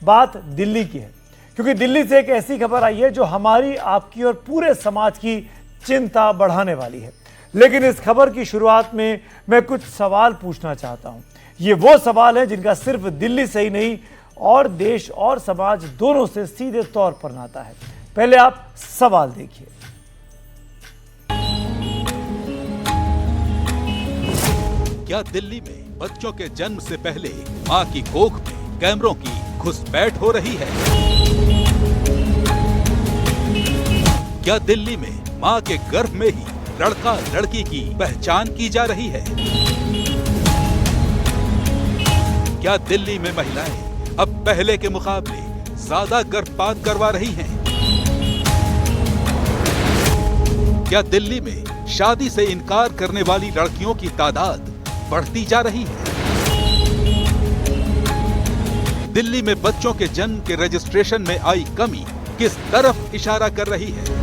बात दिल्ली की है, क्योंकि दिल्ली से एक ऐसी खबर आई है जो हमारी, आपकी और पूरे समाज की चिंता बढ़ाने वाली है। लेकिन इस खबर की शुरुआत में मैं कुछ सवाल पूछना चाहता हूं। ये वो सवाल है जिनका सिर्फ दिल्ली से ही नहीं और देश और समाज दोनों से सीधे तौर पर नाता है। पहले आप सवाल देखिए। क्या दिल्ली में बच्चों के जन्म से पहले मां की कोख में कैमरों की घुसपैठ हो रही है? क्या दिल्ली में मां के गर्भ में ही लड़का लड़की की पहचान की जा रही है? क्या दिल्ली में महिलाएं अब पहले के मुकाबले ज्यादा गर्भपात करवा रही हैं? क्या दिल्ली में शादी से इनकार करने वाली लड़कियों की तादाद बढ़ती जा रही है? दिल्ली में बच्चों के जन्म के रजिस्ट्रेशन में आई कमी किस तरफ इशारा कर रही है?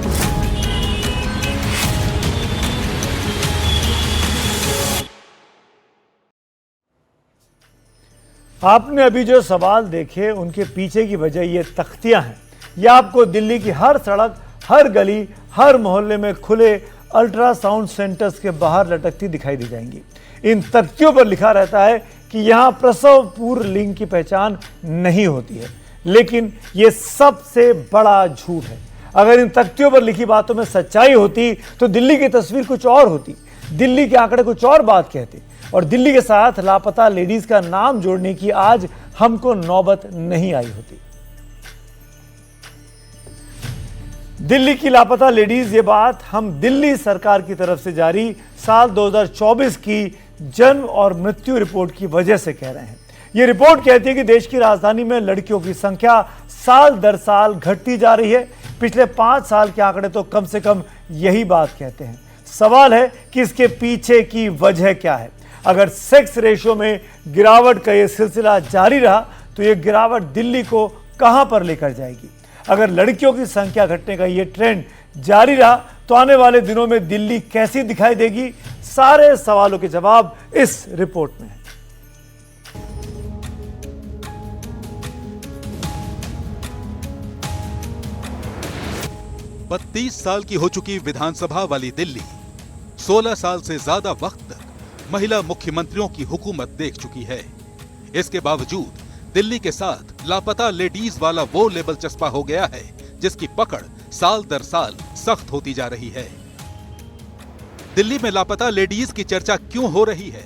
आपने अभी जो सवाल देखे उनके पीछे की वजह ये तख्तियां हैं। ये आपको दिल्ली की हर सड़क, हर गली, हर मोहल्ले में खुले अल्ट्रासाउंड सेंटर्स के बाहर लटकती दिखाई दी जाएंगी। इन तख्तियों पर लिखा रहता है कि यहां प्रसव पूर्व लिंग की पहचान नहीं होती है, लेकिन यह सबसे बड़ा झूठ है। अगर इन तख्तियों पर लिखी बातों में सच्चाई होती तो दिल्ली की तस्वीर कुछ और होती, दिल्ली के आंकड़े कुछ और बात कहते और दिल्ली के साथ लापता लेडीज का नाम जोड़ने की आज हमको नौबत नहीं आई होती। दिल्ली की लापता लेडीज, ये बात हम दिल्ली सरकार की तरफ से जारी साल 2024 की जन्म और मृत्यु रिपोर्ट की वजह से कह रहे हैं। यह रिपोर्ट कहती है कि देश की राजधानी में लड़कियों की संख्या साल दर साल घटती जा रही है। पिछले 5 साल के आंकड़े तो कम से कम यही बात कहते हैं। सवाल है कि इसके पीछे की वजह क्या है। अगर सेक्स रेशियो में गिरावट का यह सिलसिला जारी रहा तो यह गिरावट दिल्ली को कहां पर लेकर जाएगी? अगर लड़कियों की संख्या घटने का यह ट्रेंड जारी रहा तो आने वाले दिनों में दिल्ली कैसी दिखाई देगी? सारे सवालों के जवाब इस रिपोर्ट में है। बत्तीस साल की हो चुकी विधानसभा वाली दिल्ली 16 साल से ज्यादा वक्त तक महिला मुख्यमंत्रियों की हुकूमत देख चुकी है। इसके बावजूद दिल्ली के साथ लापता लेडीज वाला वो लेबल चस्पा हो गया है जिसकी पकड़ साल दर साल सख्त होती जा रही है। दिल्ली में लापता लेडीज की चर्चा क्यों हो रही है?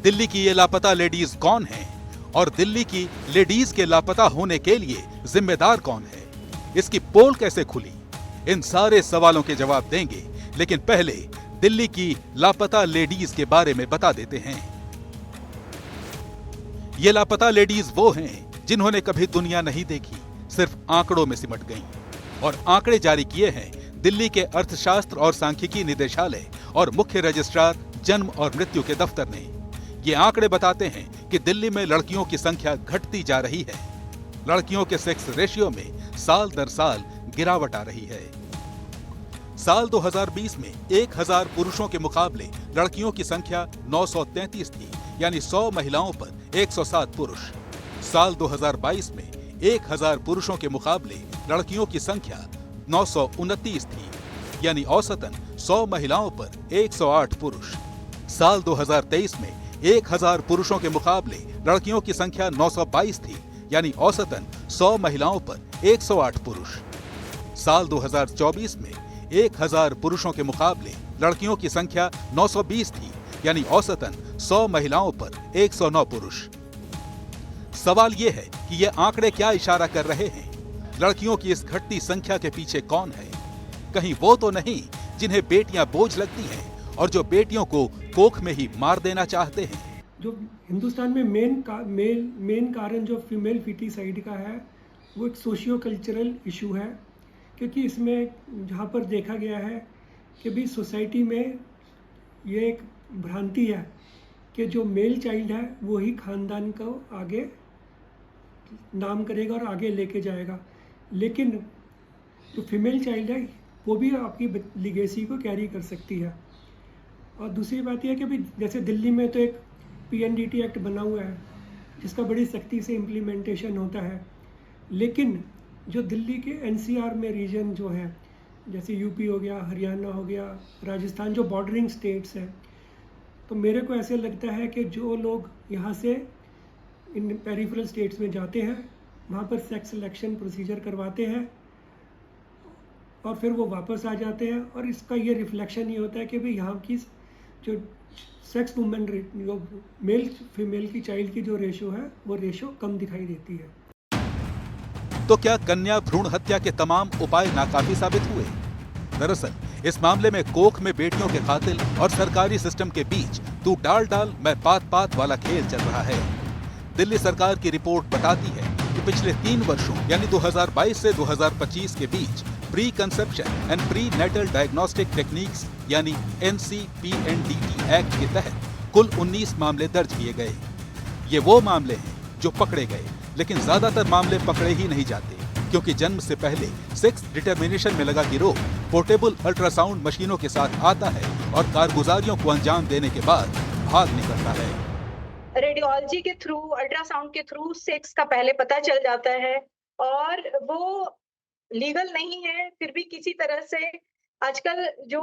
दिल्ली की ये लापता लेडीज कौन हैं? और दिल्ली की लेडीज के लापता होने के लिए जिम्मेदार कौन है? इसकी पोल कैसे खुली? इन सारे सवालों के जवाब देंगे, लेकिन पहले दिल्ली की लापता लेडीज के बारे में बता देते हैं। ये लापता लेडीज वो हैं जिन्होंने कभी दुनिया नहीं देखी, सिर्फ आंकड़ों में सिमट गईं। और आंकड़े जारी किए हैं दिल्ली के अर्थशास्त्र और सांख्यिकी निदेशालय और मुख्य रजिस्ट्रार जन्म और मृत्यु के दफ्तर ने। ये आंकड़े बताते हैं कि दिल्ली में लड़कियों की संख्या घटती जा रही है। लड़कियों के सेक्स रेशियो में साल दर साल गिरावट आ रही है। साल 2020 में 1000 पुरुषों के मुकाबले लड़कियों की संख्या 933 थी, यानी 100 महिलाओं पर 107 पुरुष। साल 2022 में 1000 पुरुषों के मुकाबले लड़कियों की संख्या 929 थी, यानी औसतन 100 महिलाओं पर 108 पुरुष। साल 2023 में 1000 पुरुषों के मुकाबले लड़कियों की संख्या 922 थी, यानी औसतन 100 महिलाओं पर 108 पुरुष। साल 2024 में 1000 पुरुषों के मुकाबले लड़कियों की संख्या 920 थी, यानी औसतन 100 महिलाओं पर 109 पुरुष। सवाल यह है कि ये आंकड़े क्या इशारा कर रहे हैं? लड़कियों की इस घटती संख्या के पीछे कौन है? कहीं वो तो नहीं जिन्हें बेटियां बोझ लगती हैं और जो बेटियों को कोख में ही मार देना चाहते हैं? जो हिंदुस्तान में मेन कारण जो फीमेल फीटिसाइड का है वो एक सोशियो कल्चरल इशू है, क्योंकि इसमें जहाँ पर देखा गया है कि भी सोसाइटी में ये एक भ्रांति है कि जो मेल चाइल्ड है वो ही खानदान को आगे नाम करेगा और आगे लेके जाएगा, लेकिन जो फीमेल चाइल्ड है वो भी आपकी लिगेसी को कैरी कर सकती है। और दूसरी बात यह है कि भी जैसे दिल्ली में तो एक PNDT एक्ट बना हुआ है जिसका बड़ी सख्ती से इम्प्लीमेंटेशन होता है, लेकिन जो दिल्ली के एनसीआर में रीजन जो है, जैसे यूपी हो गया, हरियाणा हो गया, राजस्थान, जो बॉर्डरिंग स्टेट्स हैं, तो मेरे को ऐसे लगता है कि जो लोग यहाँ से इन पेरिफेरल स्टेट्स में जाते हैं, वहाँ पर सेक्स सिलेक्शन प्रोसीजर करवाते हैं और फिर वो वापस आ जाते हैं, और इसका ये रिफ्लेक्शन ये होता है कि भाई यहाँ की जो सेक्स वुमेन जो मेल फीमेल की चाइल्ड की जो रेशो है, वो रेशो कम दिखाई देती है। तो क्या कन्या भ्रूण हत्या के तमाम उपाय नाकाफी साबित हुए? दरअसल इस मामले में कोख में बेटियों के कातिल और सरकारी सिस्टम के बीच तू डाल डाल मैं पात पात वाला खेल चल रहा है। दिल्ली सरकार की रिपोर्ट बताती है कि पिछले 3 वर्षों यानी 2022 से 2025 के बीच pre conception and pre natal diagnostic techniques यानी NCPNDT एक्ट के तहत कुल 19 मामले दर्ज किए गए। ये वो मामले हैं जो पकड़े गए, लेकिन ज्यादातर मामले पकड़े ही नहीं जाते, क्योंकि जन्म से पहले सेक्स डिटर्मिनेशन में लगा गिरोह पोर्टेबल अल्ट्रासाउंड मशीनों के साथ आता है और कारगुजारियों को अंजाम देने के बाद भाग निकलता है। रेडियोलॉजी के थ्रू, अल्ट्रासाउंड के थ्रू सेक्स का पहले पता चल जाता है, और वो लीगल नहीं है, फिर भी किसी तरह से आजकल जो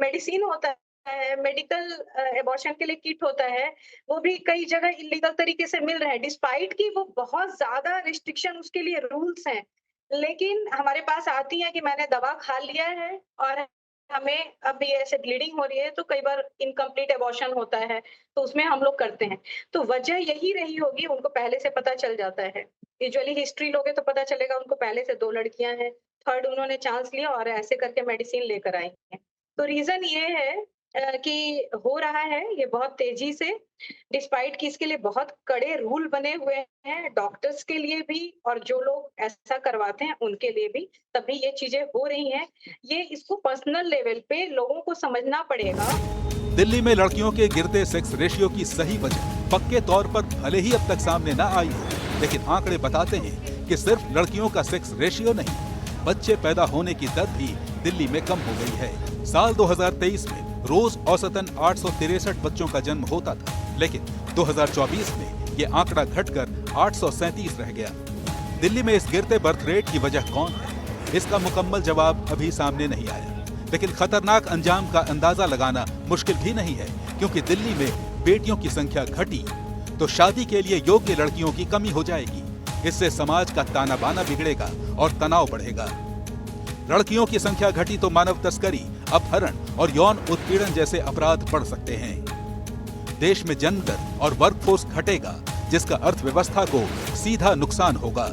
मेडिसिन होता है, मेडिकल एबॉर्शन के लिए किट होता है, वो भी कई जगह इलीगल तरीके से मिल रहा है, डिस्पाइट कि वो बहुत ज्यादा रिस्ट्रिक्शन उसके लिए रूल्स हैं, लेकिन हमारे पास आती है कि मैंने दवा खा लिया है और हमें अभी ऐसे ब्लीडिंग हो रही है, तो कई बार इनकम्प्लीट एबॉर्शन होता है, तो उसमें हम लोग करते हैं। तो वजह यही रही होगी, उनको पहले से पता चल जाता है। यूजुअली हिस्ट्री लोगे तो पता चलेगा उनको पहले से 2 लड़कियां हैं, थर्ड उन्होंने चांस लिया और ऐसे करके मेडिसिन लेकर आई हैं। तो रीजन ये है कि हो रहा है ये बहुत तेजी से, डिस्पाइट कि इसके लिए बहुत कड़े रूल बने हुए हैं डॉक्टर्स के लिए भी और जो लोग ऐसा करवाते हैं उनके लिए भी, तभी ये चीजें हो रही हैं। ये इसको पर्सनल लेवल पे लोगों को समझना पड़ेगा। दिल्ली में लड़कियों के गिरते सेक्स रेशियो की सही वजह पक्के तौर पर भले ही अब तक सामने न आई हो, लेकिन आंकड़े बताते हैं कि सिर्फ लड़कियों का सेक्स रेशियो नहीं, बच्चे पैदा होने की दर भी दिल्ली में कम हो गई है। साल 2023 में रोज औसतन 863 बच्चों का जन्म होता था, लेकिन 2024 में ये आंकड़ा घटकर 837 रह गया। दिल्ली में इस गिरते बर्थ रेट की वजह कौन है, इसका मुकम्मल जवाब अभी सामने नहीं आया, लेकिन खतरनाक अंजाम का अंदाजा लगाना मुश्किल भी नहीं है, क्योंकि दिल्ली में बेटियों की संख्या घटी तो शादी के लिए योग्य लड़कियों की कमी हो जाएगी। इससे समाज का ताना बाना बिगड़ेगा और तनाव बढ़ेगा। लड़कियों की संख्या घटी तो मानव तस्करी, अपहरण और यौन उत्पीड़न जैसे अपराध बढ़ सकते हैं। देश में जन्म दर और वर्कफोर्स घटेगा, जिसका अर्थव्यवस्था को सीधा नुकसान होगा।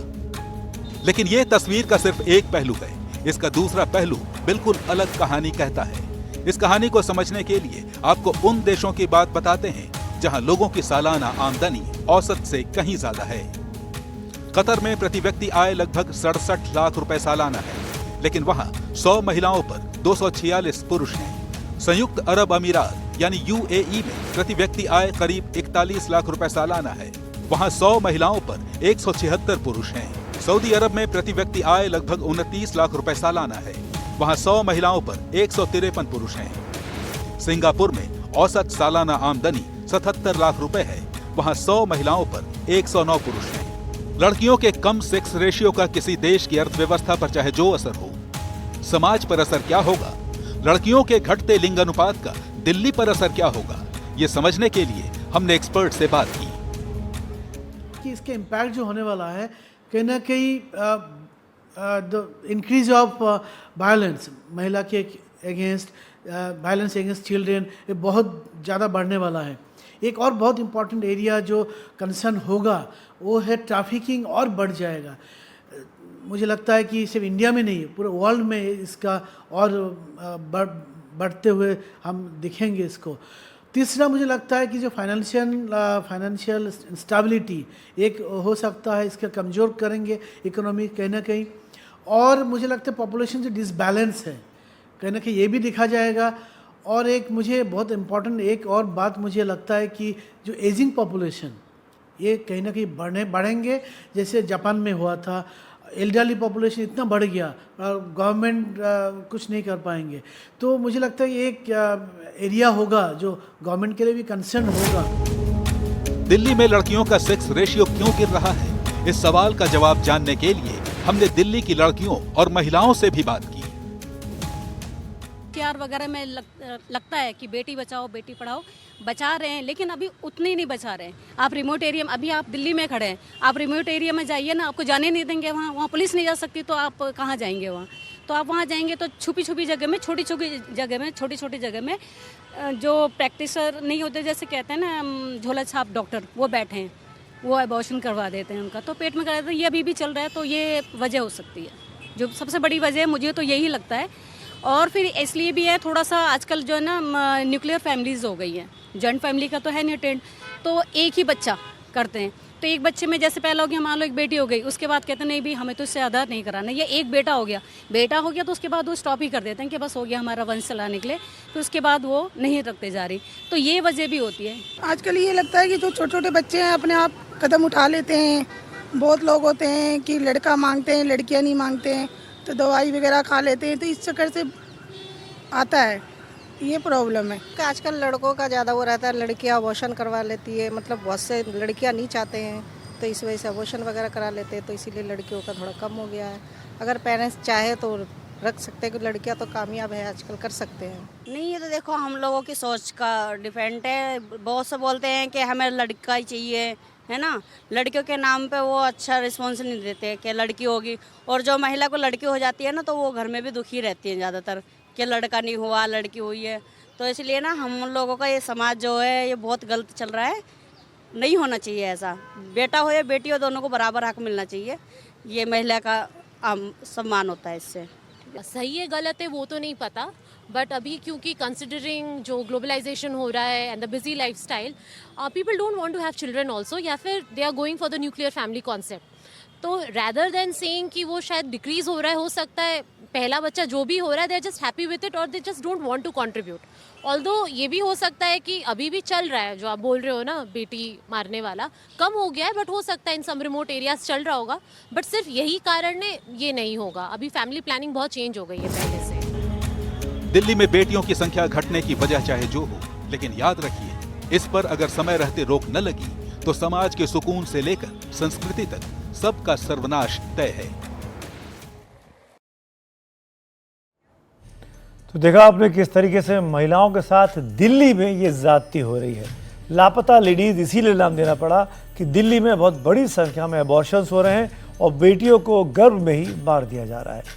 लेकिन ये तस्वीर का सिर्फ एक पहलू है, इसका दूसरा पहलू बिल्कुल अलग कहानी कहता है। इस कहानी को समझने के लिए आपको उन देशों की बात बताते हैं जहां लोगों की सालाना आमदनी औसत से कहीं ज्यादा है। कतर में प्रति व्यक्ति आय लगभग 67 लाख रुपए सालाना है, लेकिन वहां 100 महिलाओं पर 246 पुरुष हैं। संयुक्त अरब अमीरात यानी UAE में प्रति व्यक्ति आय करीब 41 लाख रुपए सालाना है, वहां 100 महिलाओं पर 176 पुरुष हैं। सऊदी अरब में प्रति व्यक्ति आय लगभग 29 लाख रुपए सालाना है, वहां 100 महिलाओं पर 153 पुरुष हैं। सिंगापुर में औसत सालाना आमदनी 77 लाख रुपए है, वहां 100 महिलाओं पर 109 पुरुष हैं। लड़कियों के कम सेक्स रेशियो का किसी देश की अर्थव्यवस्था पर चाहे जो असर हो, समाज पर असर क्या होगा, लड़कियों के घटते लिंग अनुपात का दिल्ली पर असर क्या होगा, ये समझने के लिए हमने एक्सपर्ट से बात की। कि इसके इम्पैक्ट जो होने वाला है, कहीं ना कहीं द इंक्रीज ऑफ वायलेंस, महिला के अगेंस्ट, वायलेंस अगेंस्ट चिल्ड्रेन, ये बहुत ज़्यादा बढ़ने वाला है। एक और बहुत इम्पॉर्टेंट एरिया जो कंसर्न होगा वो है ट्रैफिकिंग, और बढ़ जाएगा। मुझे लगता है कि सिर्फ इंडिया में नहीं, पूरे वर्ल्ड में इसका और बढ़ते हुए हम दिखेंगे इसको। तीसरा मुझे लगता है कि जो फाइनेंशियल स्टेबिलिटी एक हो सकता है, इसका कमज़ोर करेंगे इकोनॉमी कहीं ना कहीं। और मुझे लगता है पॉपुलेशन जो डिसबैलेंस है, कहीं ना कहीं ये भी दिखा जाएगा। और एक मुझे बहुत इम्पॉर्टेंट एक और बात मुझे लगता है कि जो एजिंग पॉपुलेशन, ये कहीं ना कहीं बढ़ेंगे, जैसे जापान में हुआ था। एल्डरली पॉपुलेशन इतना बढ़ गया और गवर्नमेंट कुछ नहीं कर पाएंगे। तो मुझे लगता है ये एक एरिया होगा जो गवर्नमेंट के लिए भी कंसर्न होगा। दिल्ली में लड़कियों का सेक्स रेशियो क्यों गिर रहा है, इस सवाल का जवाब जानने के लिए हमने दिल्ली की लड़कियों और महिलाओं से भी बात की। एनपीआर वगैरह में लगता है कि बेटी बचाओ बेटी पढ़ाओ, बचा रहे हैं, लेकिन अभी उतने ही नहीं बचा रहे हैं। आप रिमोट एरिया में, अभी आप दिल्ली में खड़े हैं, आप रिमोट एरिया में जाइए ना, आपको जाने नहीं देंगे वहाँ पुलिस नहीं जा सकती, तो आप कहाँ जाएंगे वहाँ? तो आप वहाँ जाएंगे तो छुपी जगह में, छोटी छोटी जगह में जो प्रैक्टिसर नहीं होते, जैसे कहते हैं ना झोला छाप डॉक्टर, वो बैठे हैं, वो एबॉर्शन करवा देते हैं उनका, तो पेट में करा देते हैं। ये अभी भी चल रहा है, तो ये वजह हो सकती है, जो सबसे बड़ी वजह है, मुझे तो यही लगता है। और फिर इसलिए भी है, थोड़ा सा आजकल जो है ना न्यूक्लियर फैमिलीज हो गई हैं, जॉइंट फैमिली का तो है नहीं ट्रेंड, तो एक ही बच्चा करते हैं। तो एक बच्चे में जैसे पहला हो गया, मान लो एक बेटी हो गई, उसके बाद कहते हैं नहीं भी हमें तो इससे ज़्यादा नहीं कराना, या एक बेटा हो गया तो उसके बाद वो स्टॉप ही कर देते हैं कि बस हो गया हमारा वंश चलाने के लिए, तो उसके बाद वो नहीं रखते जा रही। तो ये वजह भी होती है। आजकल ये लगता है कि जो छोटे छोटे बच्चे हैं अपने आप कदम उठा लेते हैं। बहुत लोग होते हैं कि लड़का मांगते हैं, लड़कियां नहीं मांगते हैं, तो दवाई वगैरह खा लेते हैं, तो इस चक्कर से आता है, ये प्रॉब्लम है। आजकल लड़कों का ज़्यादा वो रहता है, लड़कियां अबॉर्शन करवा लेती है, मतलब बहुत से लड़कियां नहीं चाहते हैं, तो इस वजह से अबॉर्शन वगैरह करा लेते हैं, तो इसीलिए लड़कियों का थोड़ा कम हो गया है। अगर पेरेंट्स चाहे तो रख सकते हैं, कि लड़कियां तो कामयाब है आजकल, कर सकते हैं। नहीं, ये तो देखो हम लोगों की सोच का डिपेंड है। बहुत से बोलते हैं कि हमें लड़का ही चाहिए, है ना, लड़कियों के नाम पे वो अच्छा रिस्पॉन्स नहीं देते कि लड़की होगी, और जो महिला को लड़की हो जाती है ना, तो वो घर में भी दुखी रहती है ज़्यादातर कि लड़का नहीं हुआ, लड़की हुई है। तो इसलिए ना हम लोगों का ये समाज जो है ये बहुत गलत चल रहा है, नहीं होना चाहिए ऐसा। बेटा हो या बेटी हो, दोनों को बराबर हक मिलना चाहिए, ये महिला का सम्मान होता है इससे। सही है गलत है वो तो नहीं पता, बट अभी क्योंकि कंसिडरिंग जो ग्लोबलाइजेशन हो रहा है and the busy lifestyle, people don't want to have children also, या फिर they are going for the nuclear family concept. तो रैदर देन सेइंग कि वो शायद डिक्रीज हो रहा है, हो सकता है पहला बच्चा जो भी हो रहा है, they are just happy with it और they just don't want to contribute. Although ये भी हो सकता है कि अभी भी चल रहा है, जो आप बोल रहे हो ना बेटी मारने वाला कम हो गया है, बट हो सकता है इन सम रिमोट एरियाज चल रहा होगा, बट सिर्फ यही कारण ने ये नहीं होगा। अभी फैमिली प्लानिंग बहुत चेंज हो गई है पहले से। दिल्ली में बेटियों की संख्या घटने की वजह चाहे जो हो, लेकिन याद रखिए, इस पर अगर समय रहते रोक न लगी तो समाज के सुकून से लेकर संस्कृति तक सबका सर्वनाश तय है। तो देखा आपने किस तरीके से महिलाओं के साथ दिल्ली में ये ज्यादती हो रही है। लापता लेडीज इसीलिए नाम देना पड़ा कि दिल्ली में बहुत बड़ी संख्या में अबॉर्शंस हो रहे हैं और बेटियों को गर्भ में ही मार दिया जा रहा है।